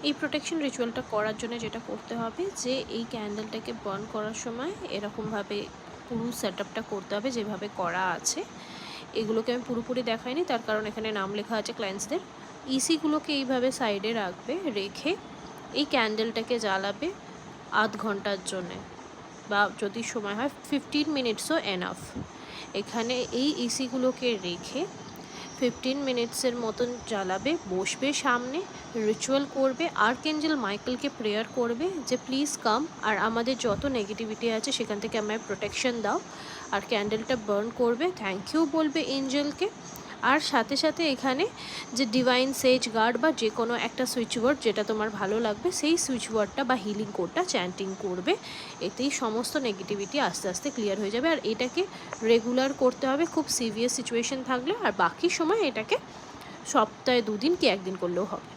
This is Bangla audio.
এই প্রোটেকশন রিচুয়ালটা করার জন্য যেটা করতে হবে যে এই ক্যান্ডেলটাকে বার্ন করার সময় এরকমভাবে পুরো সেটআপটা করতে হবে যেভাবে করা আছে। এগুলোকে আমি পুরোপুরি দেখাইনি, তার কারণ এখানে নাম লেখা আছে ক্লায়েন্টসদের। ইসিগুলোকে এইভাবে সাইডে রাখবে, রেখে এই ক্যান্ডেলটাকে জ্বালাবে আধ ঘন্টার জন্যে, বা যদি সময় হয় 15 মিনিটসও এনাফ। এখানে এই ইসিগুলোকে রেখে 15 মিনিটসের মতন জ্বালাবে, বসবে সামনে, রিচুয়াল করবে, আর্কএঞ্জেল মাইকেলকে প্রেয়ার করবে যে প্লিজ কাম আর আমাদের যত নেগেটিভিটি আছে সেখান থেকে আমায় প্রোটেকশন দাও, আর ক্যান্ডেলটা বার্ন করবে, থ্যাংক ইউ বলবে এঞ্জেলকে। আর সাথে সাথে এখানে যে ডিভাইন সেজ গার্ড বা যে কোনো একটা সুইচ ওয়ার্ড যেটা তোমার ভালো লাগবে সেই সুইচ ওয়ার্ডটা বা হিলিং কোডটা চ্যান্টিং করবে। এতেই সমস্ত নেগেটিভিটি আস্তে আস্তে ক্লিয়ার হয়ে যাবে। আর এটাকে রেগুলার করতে হবে খুব সিভিয়ার সিচুয়েশন থাকলে, আর বাকি সময় এটাকে সপ্তাহে 2 দিন কি 1 দিন করলেও হবে।